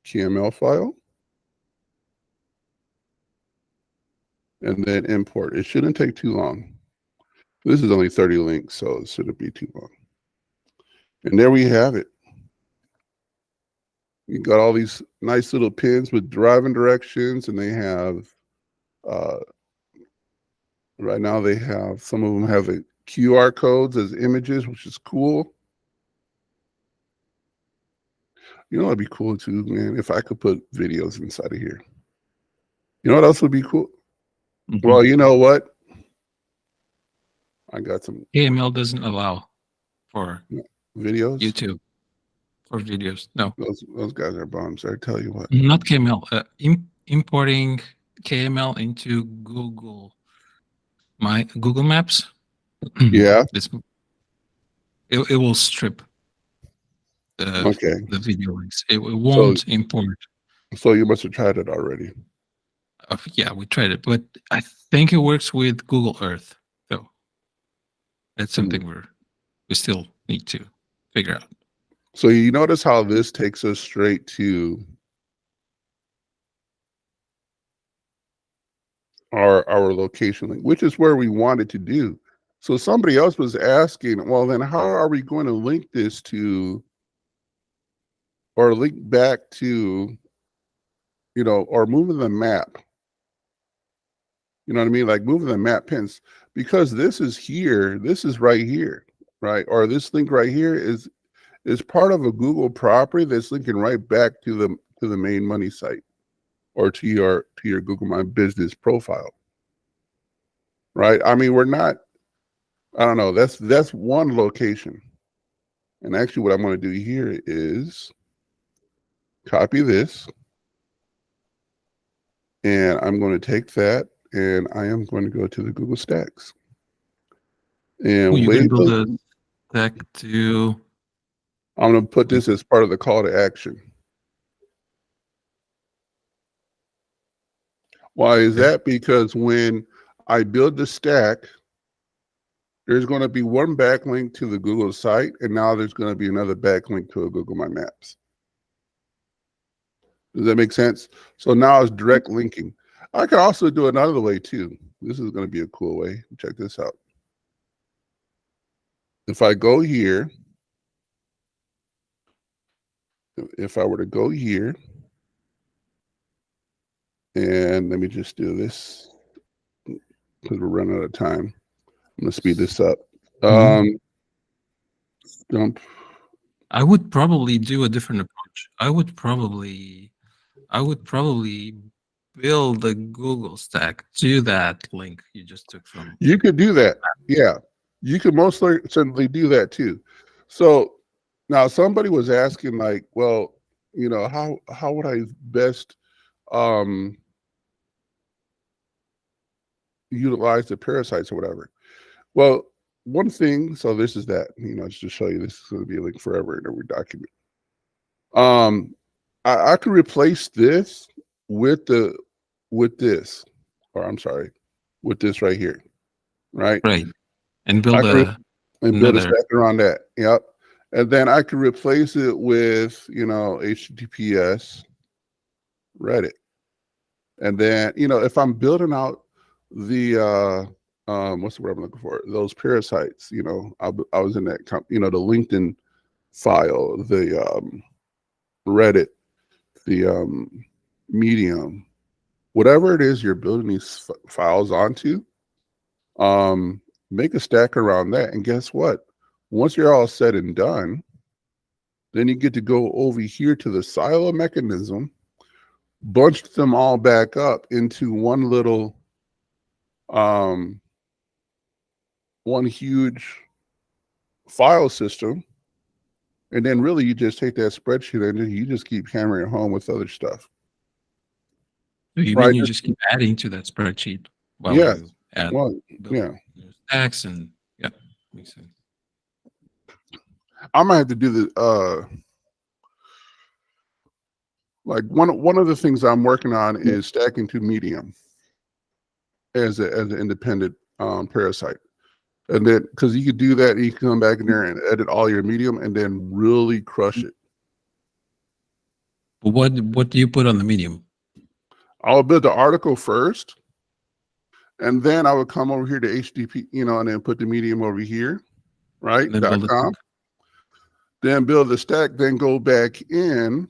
KML file. And then import. It shouldn't take too long. This is only 30 links, so it shouldn't be too long. And there we have it. You got all these nice little pins with driving directions, and they have, right now they have, some of them have the QR codes as images, which is cool. You know what'd be cool too, man? If I could put videos inside of here. You know what else would be cool? Mm-hmm. Well, you know what? I got some. KML doesn't allow for videos. YouTube for videos. No, those guys are bums. I tell you what. Not KML. Importing KML into Google my Google Maps, Yeah. it will strip Okay. the video links. It So won't import. so you must have tried it already. Yeah, we tried it, but I think it works with Google Earth. So that's something we still need to figure out. So you notice how this takes us straight to our location link, which is where we wanted to do. So somebody else was asking, well, then how are we going to link this to, or link back to, or moving the map? You know what I mean? Like moving the map pins, because this is here, this is right here, right? Or this link right here is part of a Google property that's linking right back to the main money site, or to your Google My Business profile, right? I mean, we're not, I don't know, that's one location. And actually what I'm going to do here is copy this, and I'm going to take that, and I am going to go to the Google Stacks Oh, and you're gonna build label. a stack to. I'm going to put this as part of the call to action. Why is that? Because when I build the stack, there's going to be one backlink to the Google site, and now there's going to be another backlink to a Google My Maps. Does that make sense? So now it's direct linking. I could also do it another way too. This is going to be a cool way. Check this out. If I go here, if I were to go here, and let me just do this because we're running out of time. I'm going to speed this up. Dump. I would probably do a different approach. I would probably build a Google stack to that link you just took from. You could do that. Yeah, you could most certainly do that too. So now somebody was asking, like, well, how would I best utilize the parasites or whatever? Well, one thing. So this is that. Just to show you, this is going to be a link forever in every document. I could replace this with this, or I'm sorry, with this right here, right? Right. And I build could build a another. stack around that. Yep. And then I could replace it with, HTTPS Reddit. And then, if I'm building out the what's the word I'm looking for? Those parasites, I was in that the LinkedIn file, the Reddit, the Medium, whatever it is you're building these files onto, make a stack around that. And guess what? Once you're all said and done, then you get to go over here to the silo mechanism, bunch them all back up into one little, one huge file system. And then really you just take that spreadsheet and you just keep hammering home with other stuff. So you mean Right? you just keep adding to that spreadsheet while Yeah. you add Well, yeah. stacks and yeah, makes sense. I might have to do the like one of the things I'm working on is stacking to Medium as an independent parasite. And then, because you could do that, you can come back in there and edit all your Medium and then really crush it. But what do you put on the Medium? I'll build the article first, and then I would come over here to HTTP, and then put the Medium over here, right? And then build .com. Then build the stack, then go back in.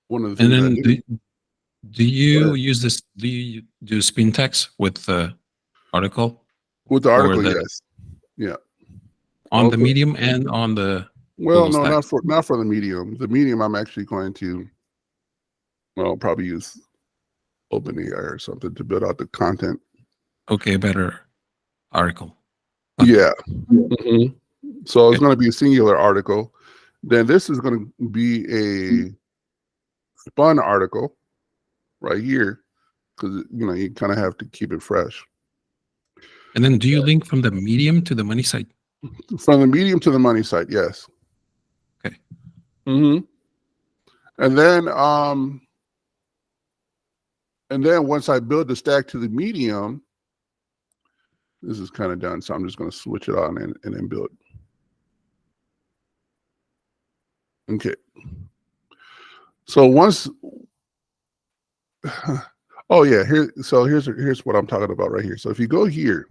One of the things and I then do. do you use this? Do you do Spintax with the article? With the Or article, the yes. Yeah. on the Medium and on the Well, Google no, Stack? not for the Medium. The Medium, I'm actually going to, probably use OpenAI or something to build out the content. Okay, better article. Yeah. Mm-hmm. So it's Okay. going to be a singular article. Then this is going to be a Spun article right here. because you kind of have to keep it fresh. And then do you link from the medium to the money site? From the medium to the money site, yes. Okay. Mm-hmm. And then once I build the stack to the medium, this is kind of done, so I'm just going to switch it on and then build. Okay. So once, oh yeah, here's what I'm talking about right here. So if you go here,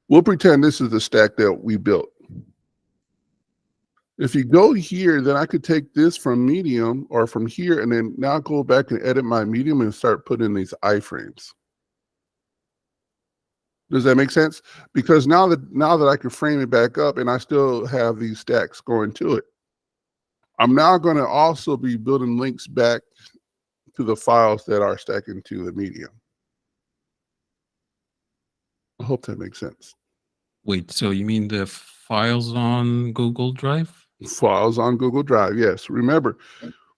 we'll pretend this is the stack that we built. If you go here, then I could take this from medium or from here, and then now go back and edit my medium and start putting these iframes. Does that make sense? Because now that I can frame it back up and I still have these stacks going to it, I'm now going to also be building links back to the files that are stacking to the medium. I hope that makes sense. Wait, so you mean the files on Google Drive? Files on Google Drive, yes. Remember,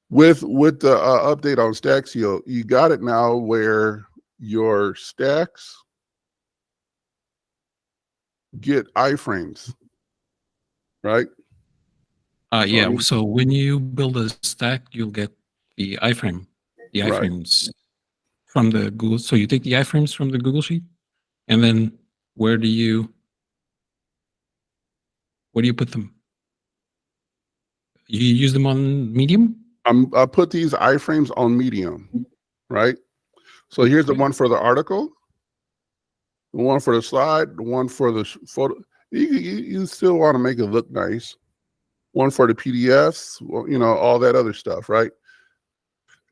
with the update on Staxio, you got it now where your stacks get iframes, right? Yeah. So when you build a stack, you'll get the iframe, the Right. iframes from the Google. So you take the iframes from the Google Sheet, and then where do you put them? You use them on Medium? I put these iframes on Medium, right? So here's the one for the article, the one for the slide, the one for the photo. You still want to make it look nice. One for the PDFs, all that other stuff, right?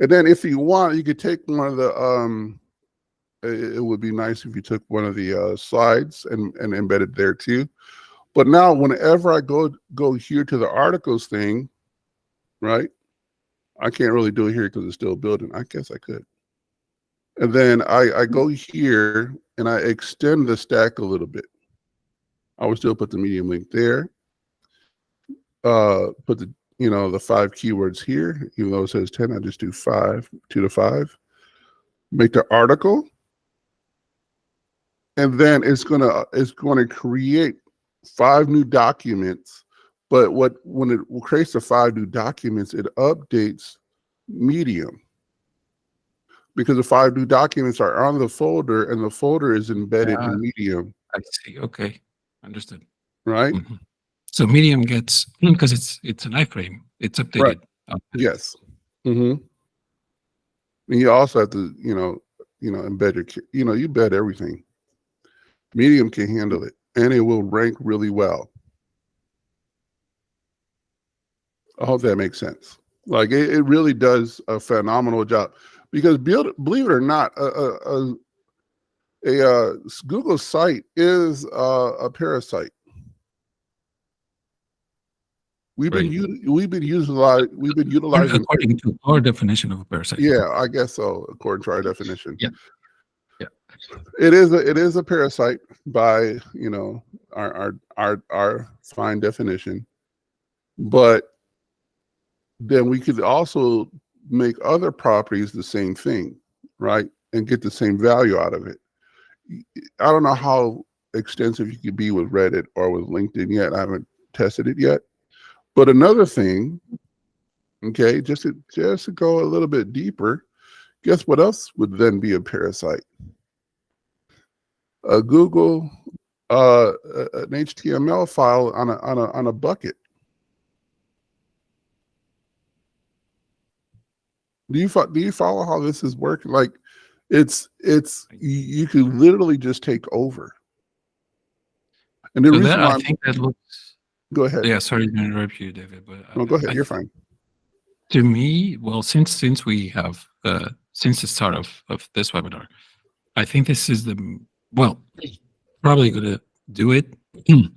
And then if you want, you could take one of the, it would be nice if you took one of the slides and embed it there too. But now whenever I go here to the articles thing, right? I can't really do it here because it's still building. I guess I could. And then I go here and I extend the stack a little bit. I would still put the medium link there. Put the the 5 keywords here. Even though it says 10, I just do 5, 2 to 5. Make the article, and then it's gonna create 5 new documents. But when it creates the 5 new documents, it updates Medium, because the 5 new documents are on the folder, and the folder is embedded in Medium. I see. Okay, understood. Right. Mm-hmm. So Medium gets, because it's an iframe, it's updated. Right. Yes. Mm-hmm. And you also have to embed your you embed everything. Medium can handle it, and it will rank really well. I hope that makes sense. Like it really does a phenomenal job, because believe it or not, a Google site is a parasite. We've been utilizing according to our definition of a parasite. Yeah, I guess so, according to our definition. Yeah. Yeah. It is a parasite by our fine definition. But then we could also make other properties the same thing, right? And get the same value out of it. I don't know how extensive you could be with Reddit or with LinkedIn yet. I haven't tested it yet. But another thing, okay, just to go a little bit deeper, guess what else would then be a parasite? A Google, an HTML file on a bucket. Do you follow how this is working? Like, you could literally just take over. And the reason why I think that looks. Go ahead. Yeah, sorry to interrupt you, David, but no, go ahead. You're fine. To me, well, since we have since the start of this webinar, I think this is probably gonna do it, or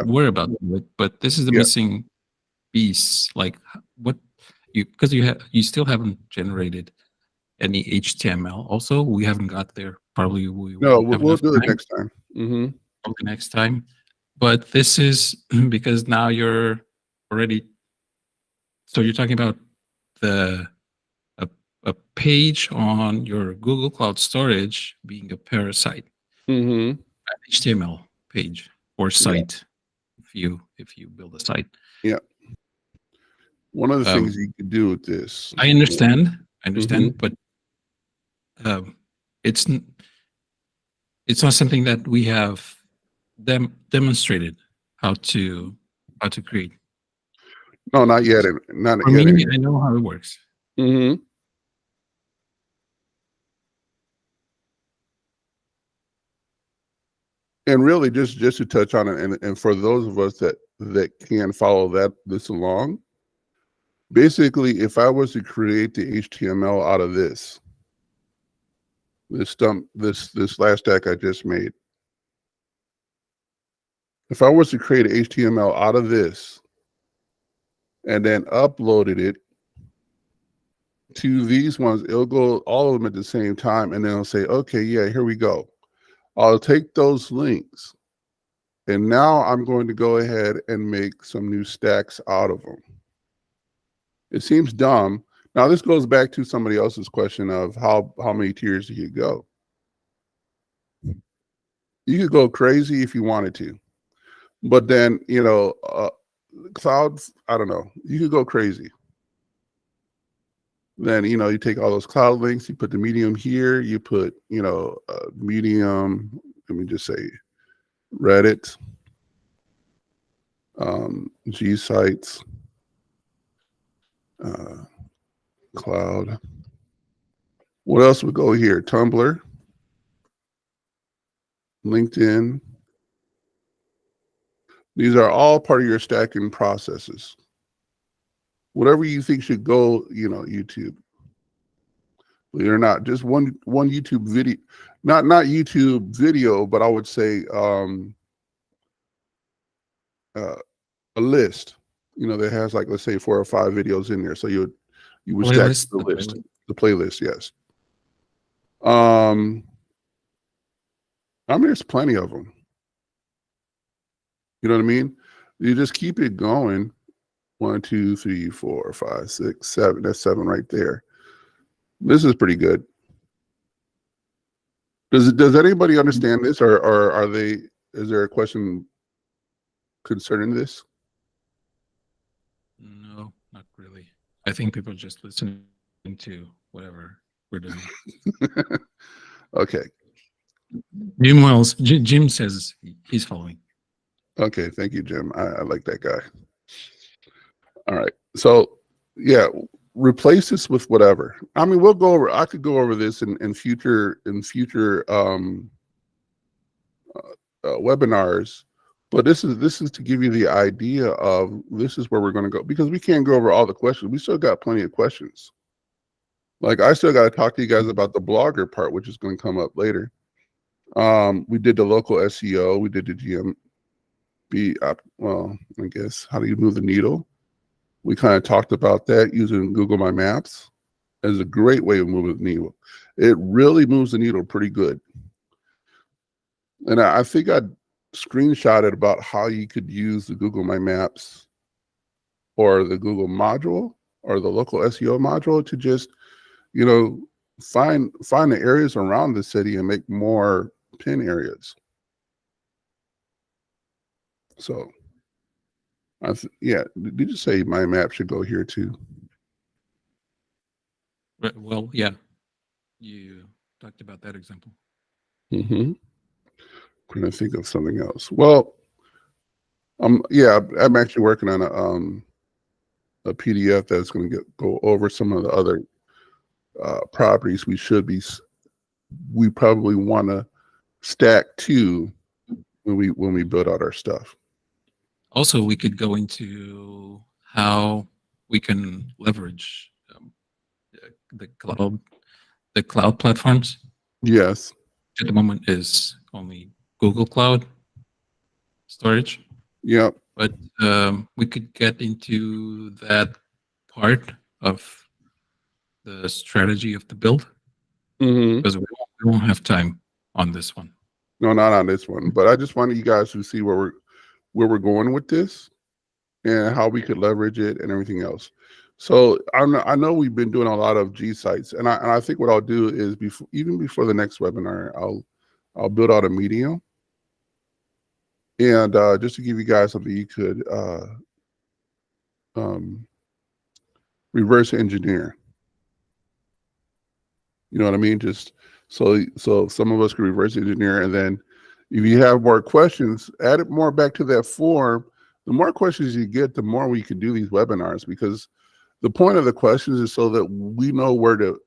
we're about to do it, but this is the missing piece. Like what because you still haven't generated any HTML. Also, we haven't got there. Probably we'll do it next time. Mm-hmm. Probably next time. But this is because now you're already. So you're talking about the a page on your Google Cloud Storage being a parasite, Mm-hmm. an HTML page or Yeah. site, if you build a site. Yeah. One of the things you could do with this. I understand, Mhm. but it's not something that we have demonstrated how to create. No, not yet. Not For yet. me, I know how it works. Mm-hmm. And really, just to touch on it, and for those of us that can follow this along, basically, if I was to create the HTML out of this last stack I just made, if I was to create HTML out of this and then uploaded it to these ones, it'll go all of them at the same time, and then it'll say, okay, yeah, here we go. I'll take those links, and now I'm going to go ahead and make some new stacks out of them. It seems dumb. Now, this goes back to somebody else's question of how many tiers you could go. You could go crazy if you wanted to, but then, clouds, I don't know, you could go crazy. Then, you take all those cloud links, you put the medium here, you put, medium, let me just say Reddit, G sites, cloud. What else would go here? Tumblr, LinkedIn. These are all part of your stacking processes. Whatever you think should go, YouTube. Believe it or not, just one YouTube video, not YouTube video, but I would say a list, that has, like, let's say 4 or 5 videos in there. So you would stack Playlist, the the list, playlist. the playlist, yes. There's plenty of them. You know what I mean? You just keep it going. 1, 2, 3, 4, 5, 6, 7. That's 7 right there. This is pretty good. Does anybody understand this, or is there a question concerning this? No, not really. I think people are just listening to whatever we're doing. Okay. Jim says he's following. Okay, thank you, Jim. I like that guy. All right. So, yeah, replace this with whatever. I mean, I could go over this in future webinars, but this is to give you the idea of this is where we're going to go, because we can't go over all the questions. We still got plenty of questions. Like, I still got to talk to you guys about the blogger part, which is going to come up later. We did the local SEO. We did the GMB. Well, I guess, how do you move the needle? We kind of talked about that using Google My Maps as a great way of moving the needle. It really moves the needle pretty good. And I think I screenshotted about how you could use the Google My Maps or the Google module or the local SEO module to just, find the areas around the city and make more pin areas. So, yeah, did you say my map should go here too? Well, yeah, you talked about that example. Mm-hmm. I'm trying to think of something else. Well, yeah, I'm actually working on a PDF that's going to go over some of the other properties we probably want to stack to when we build out our stuff. Also, we could go into how we can leverage the cloud platforms. Yes. At the moment is only Google Cloud storage. Yep. But we could get into that part of the strategy of the build, because we won't have time on this one. No, not on this one. But I just wanted you guys to see where we're going with this and how we could leverage it and everything else. So I know we've been doing a lot of G sites, and I think what I'll do is even before the next webinar, I'll build out a Medium, and just to give you guys something you could um, reverse engineer. You know what I mean? Just so some of us can reverse engineer, and then if you have more questions, add it more back to that form. The more questions you get, the more we can do these webinars, because the point of the questions is so that we know where to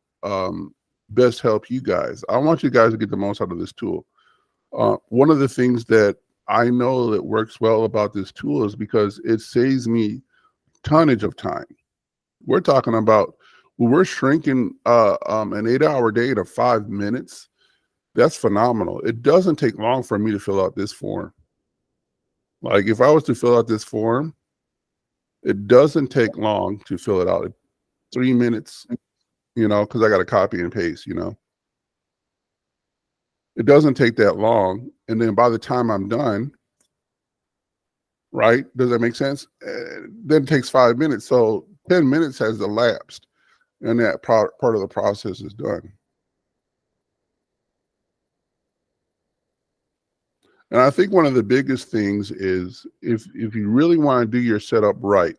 best help you guys. I want you guys to get the most out of this tool. One of the things that I know that works well about this tool is because it saves me tonnage of time. We're talking about, when we're shrinking an 8-hour day to 5 minutes, that's phenomenal. It doesn't take long for me to fill out this form. Like if I was to fill out this form, it doesn't take long to fill it out. 3 minutes, you know, because I got to copy and paste, you know. It doesn't take that long. And then by the time I'm done, right? Does that make sense? Then it takes 5 minutes. So 10 minutes has elapsed, and that part of the process is done. And I think one of the biggest things is if you really want to do your setup right,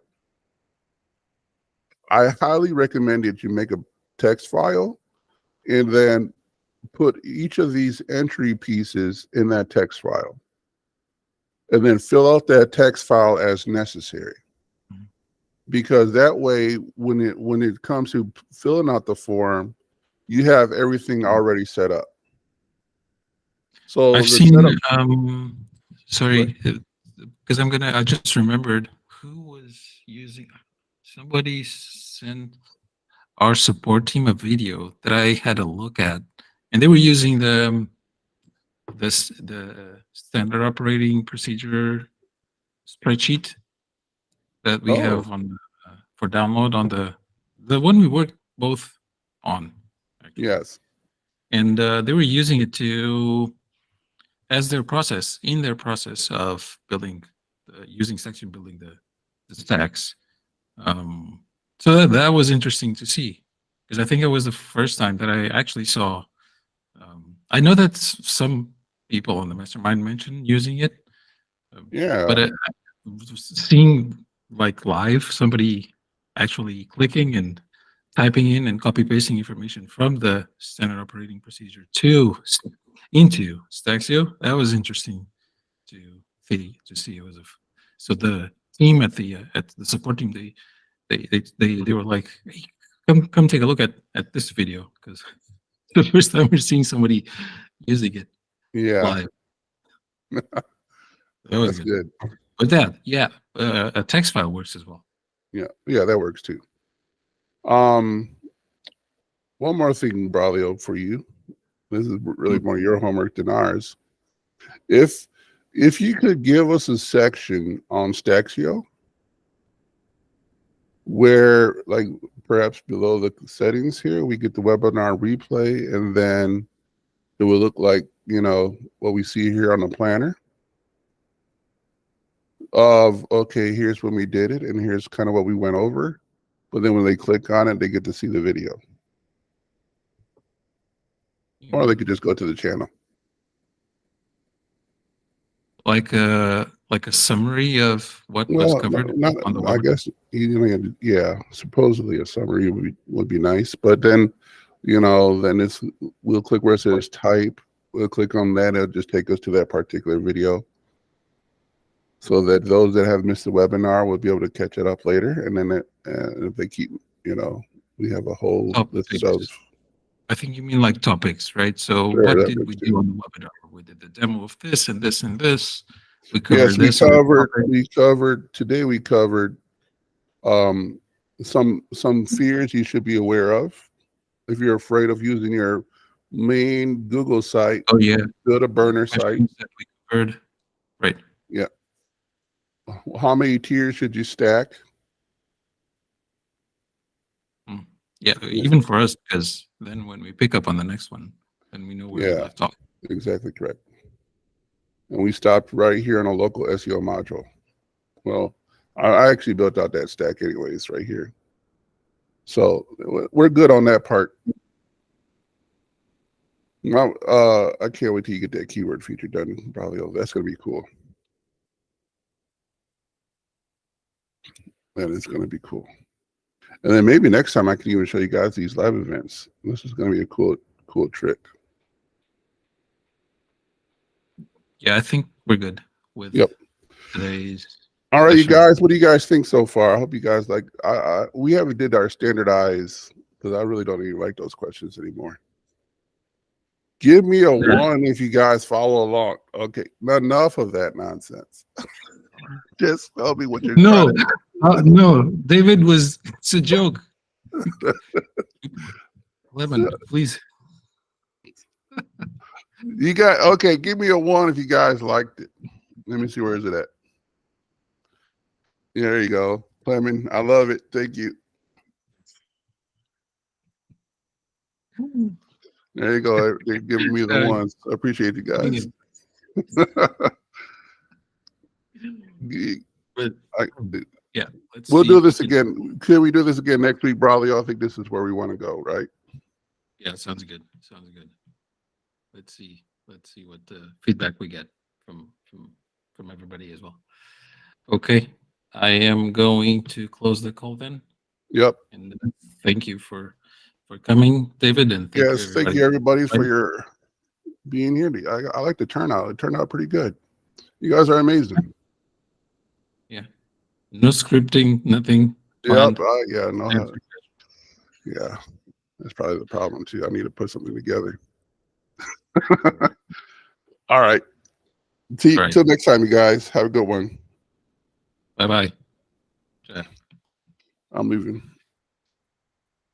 I highly recommend that you make a text file and then put each of these entry pieces in that text file, and then fill out that text file as necessary. Because that way, when it comes to filling out the form, you have everything already set up. So I've the seen, setup. sorry, because I just remembered who was using, somebody sent our support team a video that I had a look at, and they were using the standard operating procedure spreadsheet that we Oh, have on for download on the one we worked both on, actually. yes. And they were using it to as their process in their process of building using section building the stacks. So that was interesting to see, because I think it was the first time that I actually saw. I know that some people on the mastermind mentioned using it, but Yeah. seeing like live somebody actually clicking and typing in and copy pasting information from the standard operating procedure into Staxio, that was interesting to see. It was so the team at the support team, they were like, hey, come take a look at this video, because the first time we're seeing somebody using it Yeah. live. That was That's good. good. But yeah, a text file works as well. Yeah. Yeah, that works too. One more thing, Braulio, for you. This is really more your homework than ours. If you could give us a section on Staxio where, like, perhaps below the settings here, we get the webinar replay, and then it will look like, you know, what we see here on the planner of, okay, here's when we did it, and here's kind of what we went over. But then when they click on it, they get to see the video. Or they could just go to the channel. Like a summary of what was Well, covered on the I webinar. guess, you know, yeah, supposedly a summary would be nice, but then, you know, then we'll click where it says type. We'll click on that. It'll just take us to that particular video, so that those that have missed the webinar will be able to catch it up later. And then if they keep, you know, we have a whole list of. Topics. I think you mean like topics, right? So Sure, what that did we works do too. on the webinar? We did the demo of this and this and this. We Yes, covered this on the topic. today we covered some fears you should be aware of. If you're afraid of using your main Google site, Oh yeah, build a burner site. questions that we covered. Right. Yeah. How many tiers should you stack? Yeah, even for us, because then when we pick up on the next one, then we know where we Yeah, left off. exactly correct. And we stopped right here on a local SEO module. Well, I actually built out that stack anyways, right here. So we're good on that part. Now, I can't wait till you get that keyword feature done. Probably that's going to be cool. That is going to be cool. And then maybe next time I can even show you guys these live events. This is going to be a cool trick. Yeah, I think we're good with today's. All right, you session. guys, what do you guys think so far? I hope you guys like. We haven't did our standardized because I really don't even like those questions anymore. Give me a 1 if you guys follow along. Okay, not enough of that nonsense. Just tell me what you're No, trying to no, David was. It's a joke. Lemon, please. You got okay. Give me a 1 if you guys liked it. Let me see, where is it at? There you go, Clement. I love it. Thank you. There you go. They're giving me the ones. I appreciate you guys. But yeah, we'll do this again. Can we do this again next week, Bradley? I think this is where we want to go, right? Yeah, sounds good. Sounds good. Let's see what feedback we get from everybody as well. Okay, I am going to close the call then. Yep. And thank you for coming, David, and thank you everybody for your being here. I like the turnout. It turned out pretty good. You guys are amazing. Yeah. No scripting, nothing. Yep. Yeah. No. Yeah. That's probably the problem too. I need to put something together. All right. Till next time, you guys. Have a good one. Bye-bye. I'm leaving.